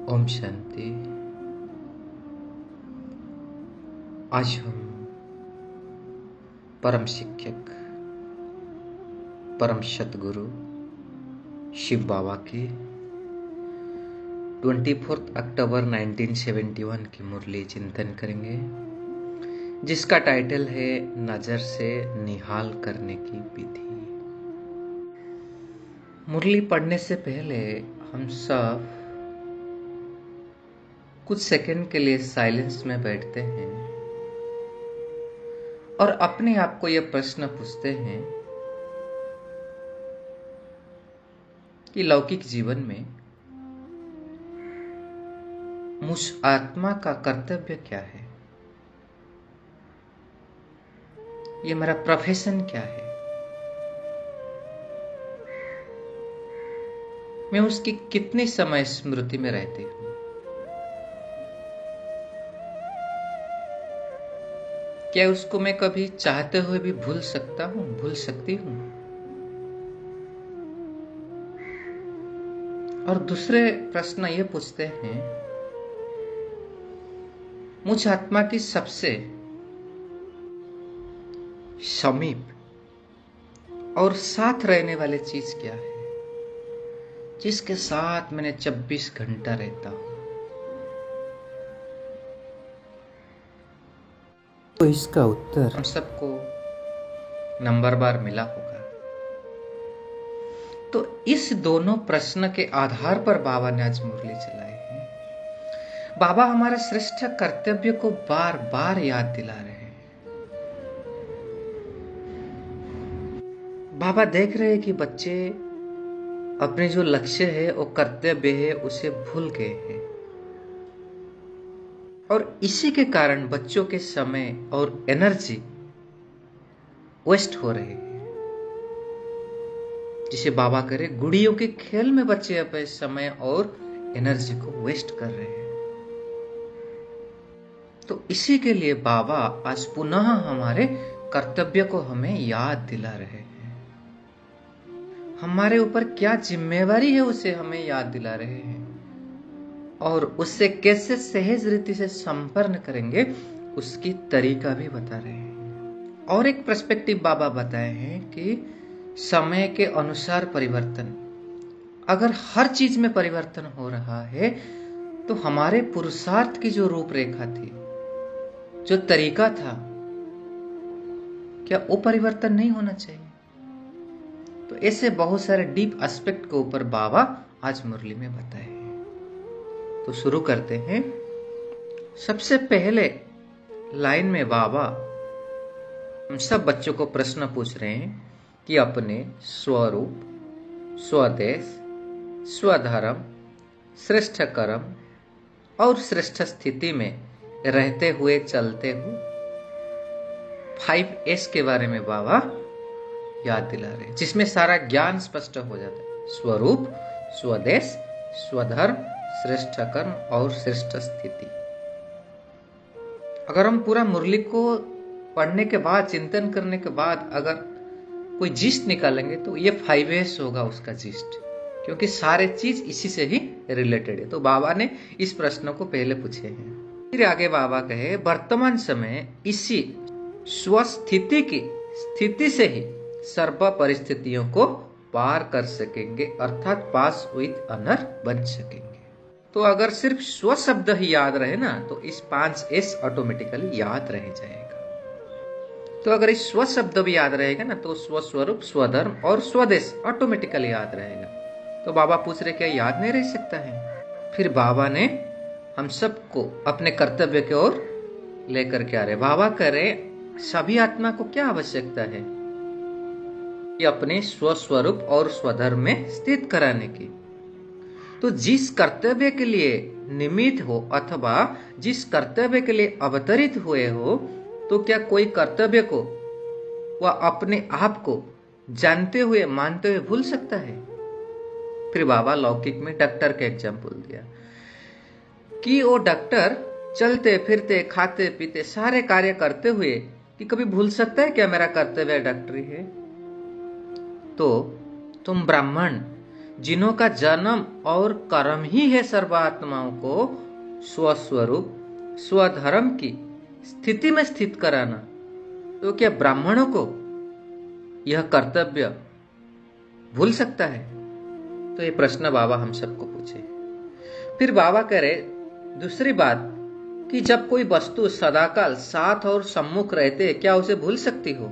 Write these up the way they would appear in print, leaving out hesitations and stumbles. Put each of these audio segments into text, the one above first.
ओम शांति। आज हम परम शिक्षक परम सतगुरु शिव बाबा की 24 अक्टूबर 1971 की मुरली चिंतन करेंगे, जिसका टाइटल है नजर से निहाल करने की विधि। मुरली पढ़ने से पहले हम सब कुछ सेकंड के लिए साइलेंस में बैठते हैं और अपने आप को यह प्रश्न पूछते हैं कि लौकिक जीवन में मुझ आत्मा का कर्तव्य क्या है, ये मेरा प्रोफेशन क्या है, मैं उसकी कितने समय स्मृति में रहती हूं, क्या उसको मैं कभी चाहते हुए भी भूल सकता हूं, भूल सकती हूं। और दूसरे प्रश्न ये पूछते हैं, मुझ आत्मा की सबसे समीप और साथ रहने वाली चीज क्या है, जिसके साथ मैंने 24 घंटा रहता हूं। तो इसका उत्तर हम सबको नंबर बार मिला होगा। तो इस दोनों प्रश्न के आधार पर बाबा ने आज मुरली चलाई है। बाबा हमारे श्रेष्ठ कर्तव्य को बार बार याद दिला रहे हैं। बाबा देख रहे हैं कि बच्चे अपने जो लक्ष्य है, वो कर्तव्य है, उसे भूल गए हैं और इसी के कारण बच्चों के समय और एनर्जी वेस्ट हो रहे हैं। जिसे बाबा करे, गुड़ियों के खेल में बच्चे अपने समय और एनर्जी को वेस्ट कर रहे हैं। तो इसी के लिए बाबा आज पुनः हमारे कर्तव्य को हमें याद दिला रहे हैं। हमारे ऊपर क्या जिम्मेवारी है उसे हमें याद दिला रहे हैं और उससे कैसे सहज रीति से संपन्न करेंगे उसकी तरीका भी बता रहे हैं। और एक पर्सपेक्टिव बाबा बताए हैं कि समय के अनुसार परिवर्तन, अगर हर चीज में परिवर्तन हो रहा है तो हमारे पुरुषार्थ की जो रूपरेखा थी, जो तरीका था, क्या वो परिवर्तन नहीं होना चाहिए। तो ऐसे बहुत सारे डीप एस्पेक्ट के ऊपर बाबा आज मुरली में बताए हैं। तो शुरू करते हैं। सबसे पहले लाइन में बाबा हम सब बच्चों को प्रश्न पूछ रहे हैं कि अपने स्वरूप, स्वदेश, स्वधर्म, श्रेष्ठ कर्म और श्रेष्ठ स्थिति में रहते हुए चलते हुए 5S के बारे में बाबा याद दिला रहे, जिसमें सारा ज्ञान स्पष्ट हो जाता है। स्वरूप, स्वदेश, स्वधर्म, श्रेष्ठ कर्म और श्रेष्ठ स्थिति। अगर हम पूरा मुरली को पढ़ने के बाद, चिंतन करने के बाद अगर कोई जिस्ट निकालेंगे तो ये 5S होगा उसका जिस्ट, क्योंकि सारे चीज इसी से ही रिलेटेड है। तो बाबा ने इस प्रश्न को पहले पूछे हैं। फिर आगे बाबा कहे, वर्तमान समय इसी स्वस्थिति की स्थिति से ही सर्व परिस्थितियों को पार कर सकेंगे, अर्थात पास विथ ऑनर बन सकेंगे। तो अगर सिर्फ स्व शब्द ही याद रहे ना, तो इस 5S ऑटोमेटिकली याद रह जाएगा। तो अगर इस स्व शब्द भी याद रहेगा ना, तो स्वस्वरूप, स्वधर्म और स्वदेश ऑटोमेटिकली याद रहेगा। तो बाबा पूछ रहे, क्या याद नहीं रह सकता है? फिर बाबा ने हम सबको अपने कर्तव्य की ओर लेकर के आ रहे। बाबा कह रहे, सभी आत्मा को क्या आवश्यकता है कि अपने स्वस्वरूप और स्वधर्म में स्थित कराने की। तो जिस कर्तव्य के लिए निमित्त हो अथवा जिस कर्तव्य के लिए अवतरित हुए हो, तो क्या कोई कर्तव्य को वह अपने आप को जानते हुए, मानते हुए भूल सकता है? फिर बाबा लौकिक में डॉक्टर का एग्जाम्पल दिया कि वो डॉक्टर चलते फिरते, खाते पीते, सारे कार्य करते हुए कि कभी भूल सकता है क्या मेरा कर्तव्य डॉक्टरी है? तो तुम ब्राह्मण जिन्हों का जन्म और कर्म ही है सर्वात्माओं को स्वस्वरूप स्वधर्म की स्थिति में स्थित कराना, तो क्या ब्राह्मणों को यह कर्तव्य भूल सकता है? तो ये प्रश्न बाबा हम सबको पूछे। फिर बाबा कह रहे दूसरी बात कि जब कोई वस्तु सदाकाल साथ और सम्मुख रहते क्या उसे भूल सकती हो?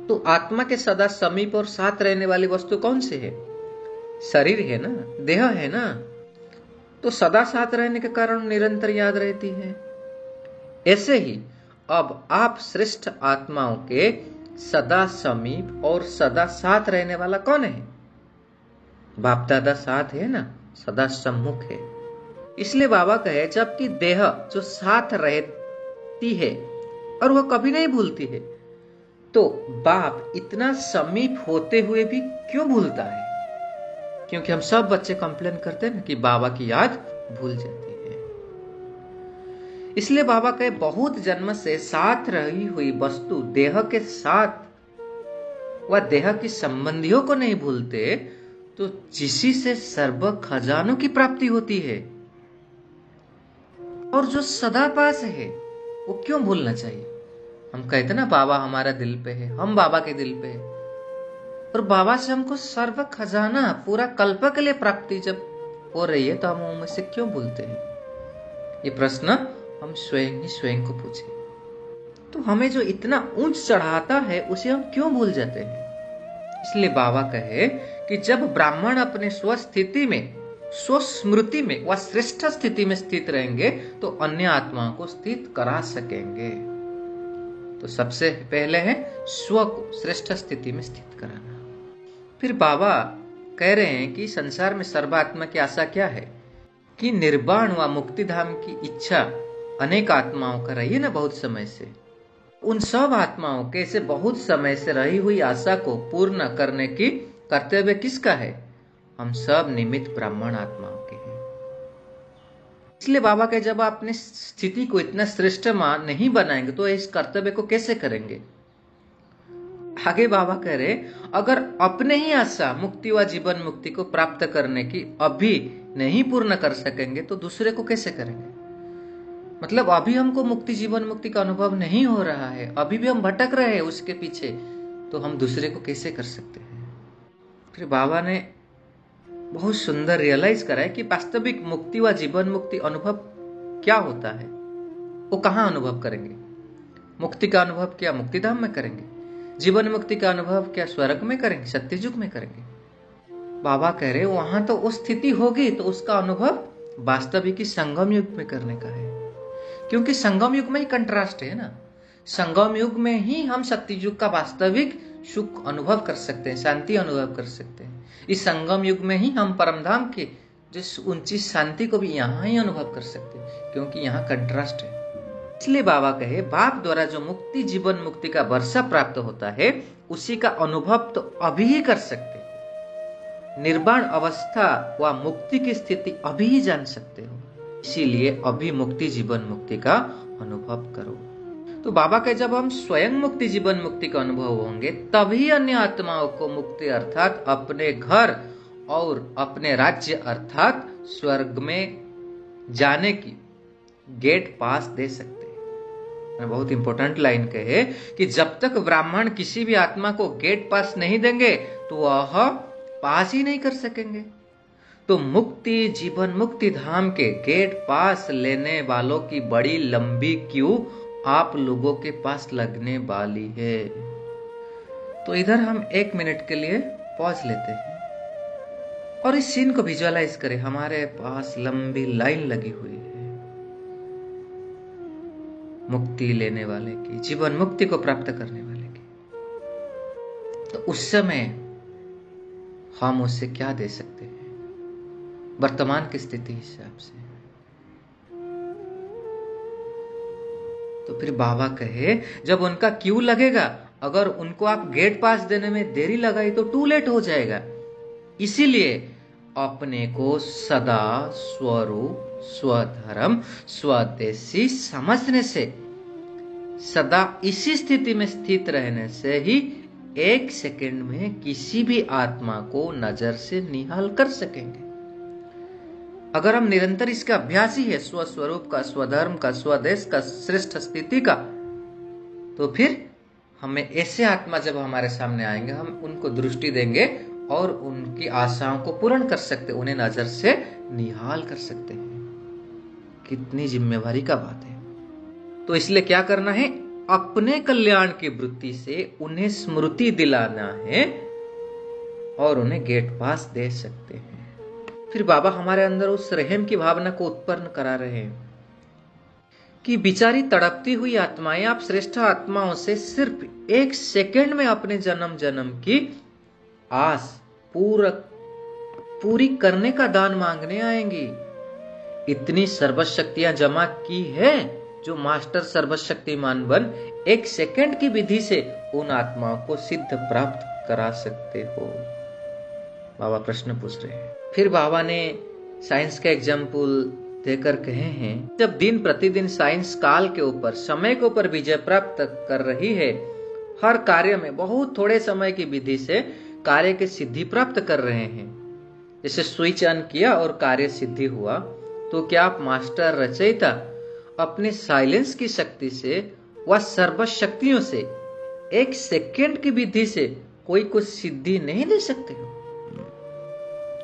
तो आत्मा के सदा समीप और साथ रहने वाली वस्तु कौन सी है? शरीर है ना, देह है ना, तो सदा साथ रहने के कारण निरंतर याद रहती है। ऐसे ही अब आप श्रेष्ठ आत्माओं के सदा समीप और सदा साथ रहने वाला कौन है? बाप दादा साथ है ना, सदा सम्मुख है। इसलिए बाबा कहे जबकि देह जो साथ रहती है और वह कभी नहीं भूलती है, तो बाप इतना समीप होते हुए भी क्यों भूलता है? क्योंकि हम सब बच्चे कंप्लेन करते हैं ना कि बाबा की याद भूल जाती है। इसलिए बाबा कहे बहुत जन्म से साथ रही हुई वस्तु देह के साथ व देह की संबंधियों को नहीं भूलते, तो जिसी से सर्व खजानों की प्राप्ति होती है। और जो सदा पास है वो क्यों भूलना चाहिए? हम कहते ना बाबा हमारा दिल पे है, हम बाबा के दिल पे है, और बाबा से हमको सर्व खजाना पूरा कल्प के लिए प्राप्ति जब हो रही है, तो हम उनसे क्यों भूलते हैं? ये प्रश्न हम स्वयं ही स्वयं को पूछे। तो हमें जो इतना ऊंच चढ़ाता है उसे हम क्यों भूल जाते हैं? इसलिए बाबा कहे कि जब ब्राह्मण अपने स्वस्थिति में स्वस्मृति में व श्रेष्ठ स्थिति में स्थित रहेंगे तो अन्य आत्माओं को स्थित करा सकेंगे। तो सबसे पहले है स्व को श्रेष्ठ स्थिति में स्थित कराना। फिर बाबा कह रहे हैं कि संसार में सर्वात्मा की आशा क्या है? कि निर्वाण व मुक्ति धाम की इच्छा अनेक आत्माओं का रही है ना बहुत समय से। उन सब आत्माओं के से बहुत समय से रही हुई आशा को पूर्ण करने की कर्तव्य किसका है? हम सब निमित्त ब्राह्मण आत्माओं के हैं। इसलिए बाबा के जब आप अपनी स्थिति को इतना श्रेष्ठ मान नहीं बनाएंगे तो इस कर्तव्य को कैसे करेंगे? आगे बाबा कह रहे अगर अपने ही आशा मुक्ति व जीवन मुक्ति को प्राप्त करने की अभी नहीं पूर्ण कर सकेंगे तो दूसरे को कैसे करेंगे? मतलब अभी हमको मुक्ति जीवन मुक्ति का अनुभव नहीं हो रहा है, अभी भी हम भटक रहे हैं उसके पीछे, तो हम दूसरे को कैसे कर सकते हैं? फिर बाबा ने बहुत सुंदर रियलाइज करा है कि वास्तविक मुक्ति व जीवन मुक्ति अनुभव क्या होता है, वो कहाँ अनुभव करेंगे? मुक्ति का अनुभव क्या मुक्तिधाम में करेंगे? जीवन मुक्ति का अनुभव क्या स्वर्ग में करेंगे, सत्ययुग में करेंगे? बाबा कह रहे वहां तो उस स्थिति होगी तो उसका अनुभव वास्तविक संगम युग में करने का है। क्योंकि संगम युग में ही कंट्रास्ट है ना, संगम युग में ही हम सत्ययुग का वास्तविक सुख अनुभव कर सकते हैं, शांति अनुभव कर सकते हैं। इस संगम युग में ही हम परमधाम की जिस ऊंची शांति को भी यहाँ ही अनुभव कर सकते हैं, क्योंकि यहाँ कंट्रास्ट है। इसलिए बाबा कहे बाप द्वारा जो मुक्ति जीवन मुक्ति का वर्षा प्राप्त होता है उसी का अनुभव तो अभी ही कर सकते हैं। निर्वाण अवस्था व मुक्ति की स्थिति अभी ही जान सकते हो, इसीलिए अभी मुक्ति जीवन मुक्ति का अनुभव करो। तो बाबा के जब हम स्वयं मुक्ति जीवन मुक्ति का अनुभव होंगे तभी अन्य आत्माओं को मुक्ति अर्थात अपने घर और अपने राज्य अर्थात स्वर्ग में जाने की गेट पास दे सकते हैं। बहुत इंपॉर्टेंट लाइन कहे कि जब तक ब्राह्मण किसी भी आत्मा को गेट पास नहीं देंगे तो वह पास ही नहीं कर सकेंगे। तो मुक्ति जीवन मुक्ति धाम के गेट पास लेने वालों की बड़ी लंबी क्यू आप लोगों के पास लगने वाली है। तो इधर हम 1 मिनट के लिए पॉज लेते हैं और इस सीन को विजुअलाइज करें। हमारे पास लंबी लाइन लगी हुई है मुक्ति लेने वाले की, जीवन मुक्ति को प्राप्त करने वाले की। तो उस समय हम उससे क्या दे सकते हैं वर्तमान की स्थिति हिसाब से? तो फिर बाबा कहे जब उनका क्यू लगेगा, अगर उनको आप गेट पास देने में देरी लगाई तो टू लेट हो जाएगा। इसीलिए अपने को सदा स्वरूप स्वधर्म स्वदेशी समझने से, सदा इसी स्थिति में स्थित रहने से ही 1 सेकंड में किसी भी आत्मा को नजर से निहाल कर सकेंगे। अगर हम निरंतर इसका अभ्यासी है, स्वस्वरूप का, स्वधर्म का, स्वदेश का, श्रेष्ठ स्थिति का, तो फिर हमें ऐसे आत्मा जब हमारे सामने आएंगे, हम उनको दृष्टि देंगे और उनकी आशाओं को पूर्ण कर सकते, उन्हें नजर से निहाल कर सकते हैं। कितनी जिम्मेवारी का बात है। तो इसलिए क्या करना है, अपने कल्याण की वृत्ति से उन्हें स्मृति दिलाना है और उन्हें गेट पास दे सकते हैं। फिर बाबा हमारे अंदर उस रहम की भावना को उत्पन्न करा रहे हैं कि बेचारी तड़पती हुई आत्माएं, आप श्रेष्ठ आत्माओं से सिर्फ 1 सेकंड में अपने जन्म जन्म की आस पूरी करने का दान मांगने आएंगी। इतनी सर्वशक्तियां जमा की है जो मास्टर सर्वशक्तिमान बन 1 सेकंड की विधि से उन आत्माओं को सिद्ध प्राप्त करा सकते हो। बाबा प्रश्न पूछ रहे हैं। फिर बाबा ने साइंस का एग्जाम्पल देकर कहे हैं, जब दिन प्रतिदिन साइंस काल के ऊपर, समय के ऊपर विजय प्राप्त कर रही है, हर कार्य में बहुत थोड़े समय की विधि से कार्य की सिद्धि प्राप्त कर रहे हैं, जैसे स्विच ऑन किया और कार्य सिद्धि हुआ, तो क्या आप मास्टर रचयिता अपने साइलेंस की शक्ति से व सर्वशक्तियों से 1 सेकंड की विधि से कोई कुछ सिद्धि नहीं दे सकते हो?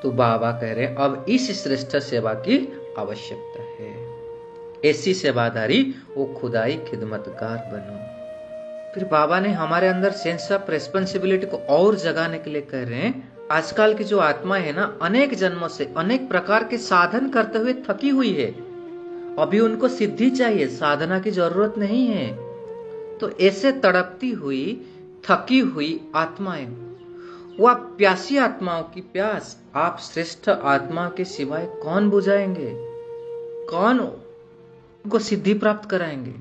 तो बाबा कह रहे हैं अब इस श्रेष्ठ सेवा की आवश्यकता है। ऐसी सेवादारी वो खुदाई खिदमतगार बनो। फिर बाबा ने हमारे अंदर सेंस ऑफ रेस्पॉन्सिबिलिटी को और जगाने के लिए कह रहे हैं, आजकल की जो आत्मा है ना, अनेक जन्मों से अनेक प्रकार के साधन करते हुए थकी हुई है। अभी उनको सिद्धि चाहिए, साधना की जरूरत नहीं है। तो ऐसे तड़पती हुई, थकी हुई आत्माएं, वह प्यासी आत्माओं की प्यास आप श्रेष्ठ आत्मा के सिवाय कौन बुझाएंगे? कौन उनको सिद्धि प्राप्त कराएंगे?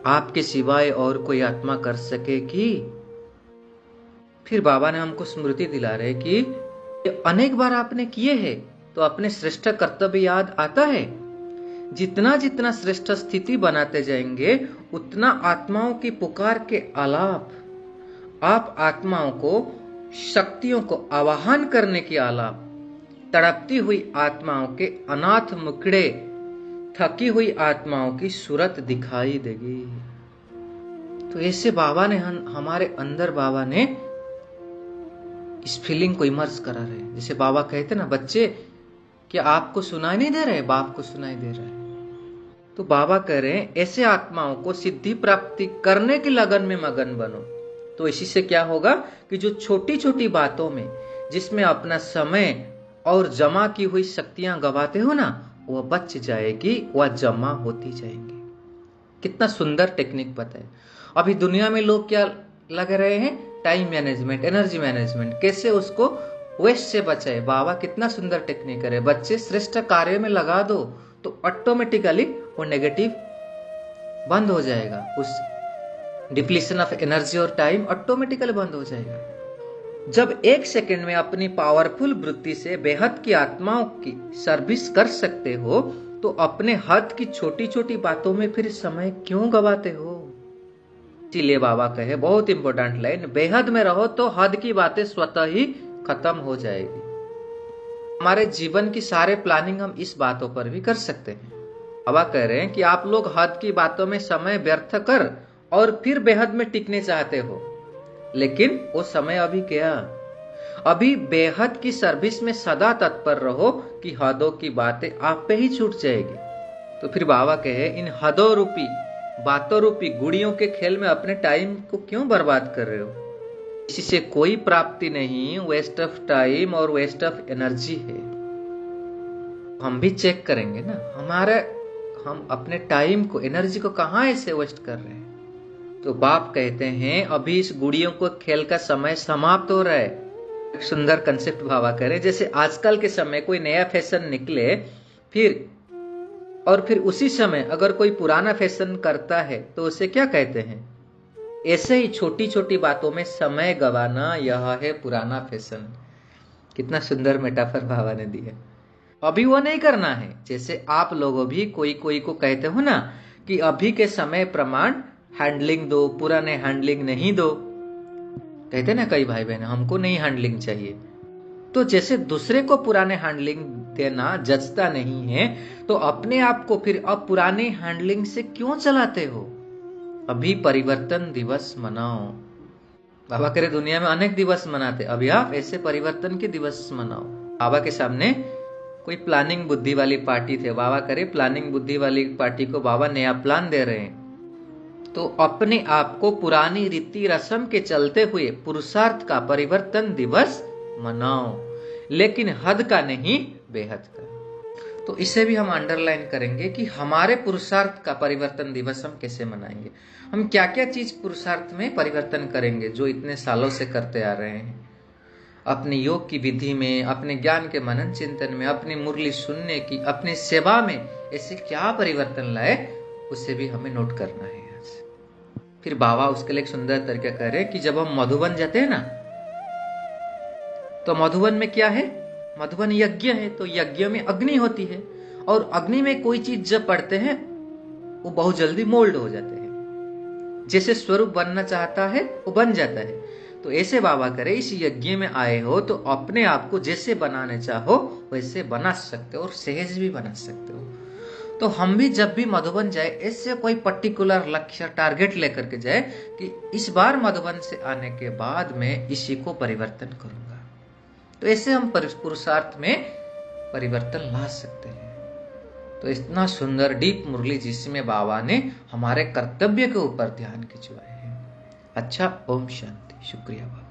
आपके सिवाय और कोई आत्मा कर सकेगी? फिर बाबा ने हमको स्मृति दिला रहे कि अनेक बार आपने किए हैं तो अपने श्रेष्ठ कर्तव्य याद आता है। जितना जितना श्रेष्ठ स्थिति बनाते जाएंगे, उतना आत्माओं की पुकार के आलाप, आप आत्माओं को शक्तियों को आवाहन करने की आलाप, तड़पती हुई आत्माओं के अनाथ मुखड़े, थकी हुई आत्माओं की सूरत दिखाई देगी। तो ऐसे बाबा ने हमारे अंदर बाबा ने इस फीलिंग को इमर्स करा रहे हैं। जैसे बाबा कहते ना, बच्चे क्या आपको सुनाई नहीं दे रहे? बाप को सुनाई दे रहा है। तो बाबा कह रहे हैं ऐसे आत्माओं को सिद्धि प्राप्ति करने की लगन में मगन बनो। तो इसी से क्या होगा कि जो छोटी छोटी बातों में जिसमें अपना समय और जमा की हुई शक्तियां गवाते हो ना, वह बच जाएगी, वह जमा होती जाएंगी। कितना सुंदर टेक्निक पता है। अभी दुनिया में लोग क्या लग रहे हैं? टाइम मैनेजमेंट, एनर्जी मैनेजमेंट, कैसे उसको वेस्ट से बचाए। बाबा कितना सुंदर टेक्निक है। बच्चे श्रेष्ठ कार्य में लगा दो तो ऑटोमेटिकली वो नेगेटिव बंद हो जाएगा, उस डिप्लीशन ऑफ एनर्जी और टाइम ऑटोमेटिकली बंद हो जाएगा। जब 1 सेकंड में अपनी पावरफुल वृत्ति से बेहद की आत्माओं की सर्विस कर सकते हो, तो अपने हद की छोटी छोटी बातों में फिर समय क्यों गवाते हो? इसीलिए बाबा कहे, बहुत इंपॉर्टेंट लाइन, बेहद में रहो तो हद की बातें स्वतः ही खत्म हो जाएगी। हमारे जीवन की सारे प्लानिंग हम इस बातों पर भी कर सकते हैं। बाबा कह रहे हैं कि आप लोग हद की बातों में समय व्यर्थ कर और फिर बेहद में टिकने चाहते हो, लेकिन वो समय अभी गया। अभी बेहद की सर्विस में सदा तत्पर रहो कि हदों की बातें आप पे ही छूट जाएगी। तो फिर बाबा कहे, इन हदों रूपी, बातों रूपी गुड़ियों के खेल में अपने टाइम को क्यों बर्बाद कर रहे हो? इसी से कोई प्राप्ति नहीं, वेस्ट ऑफ टाइम और वेस्ट ऑफ एनर्जी है। हम भी चेक करेंगे ना, हम अपने टाइम को, एनर्जी को कहां ऐसे वेस्ट कर रहे हैं। तो बाप कहते हैं अभी इस गुड़ियों को खेल का समय समाप्त हो रहा है। एक सुंदर कंसेप्ट बाबा करें, जैसे आजकल के समय कोई नया फैशन निकले, फिर उसी समय अगर कोई पुराना फैशन करता है तो उसे क्या कहते हैं? ऐसे ही छोटी छोटी बातों में समय गवाना, यह है पुराना फैशन। कितना सुंदर मेटाफर बाबा ने दिया। अभी वो नहीं करना है। जैसे आप लोगों भी कोई को कहते हो ना कि अभी के समय प्रमाण हैंडलिंग दो, पुराने हैंडलिंग नहीं दो। कहते ना कई भाई बहन, हमको नई हैंडलिंग चाहिए। तो जैसे दूसरे को पुराने हैंडलिंग देना जचता नहीं है, तो अपने आप को फिर अब पुराने हैंडलिंग से क्यों चलाते हो? अभी परिवर्तन दिवस मनाओ। बाबा करे दुनिया में अनेक दिवस मनाते, अभी आप ऐसे परिवर्तन के दिवस मनाओ। बाबा के सामने कोई प्लानिंग बुद्धि वाली पार्टी थे, बाबा करे प्लानिंग बुद्धि वाली पार्टी को बाबा नया प्लान दे रहे हैं, तो अपने आप को पुरानी रीति रस्म के चलते हुए पुरुषार्थ का परिवर्तन दिवस मनाओ, लेकिन हद का नहीं, बेहद का। तो इसे भी हम अंडरलाइन करेंगे कि हमारे पुरुषार्थ का परिवर्तन दिवस हम कैसे मनाएंगे। हम क्या क्या चीज पुरुषार्थ में परिवर्तन करेंगे जो इतने सालों से करते आ रहे हैं, अपनी योग की विधि में, अपने ज्ञान के मनन चिंतन में, अपनी मुरली सुनने की, अपनी सेवा में, ऐसे क्या परिवर्तन लाए, उसे भी हमें नोट करना है आज। फिर बाबा उसके लिए एक सुंदर तरीका कह रहे हैं कि जब हम मधुबन जाते हैं ना, तो मधुबन में क्या है, मधुबन यज्ञ है, तो यज्ञ में अग्नि होती है, और अग्नि में कोई चीज जब पड़ते हैं वो बहुत जल्दी मोल्ड हो जाते हैं, जैसे स्वरूप बनना चाहता है वो बन जाता है। तो ऐसे बाबा करे इस यज्ञ में आए हो तो अपने आप को जैसे बनाने चाहो वैसे बना सकते हो, और सहज भी बना सकते हो। तो हम भी जब भी मधुबन जाए, ऐसे कोई पर्टिकुलर लक्ष्य टारगेट लेकर के जाए कि इस बार मधुबन से आने के बाद मैं इसी को परिवर्तन करूंगा, तो ऐसे हम पुरुषार्थ में परिवर्तन ला सकते हैं। तो इतना सुंदर डीप मुरली जिसमें बाबा ने हमारे कर्तव्य के ऊपर ध्यान खिंचवाए हैं। अच्छा, ओम शांति। शुक्रिया बाबा।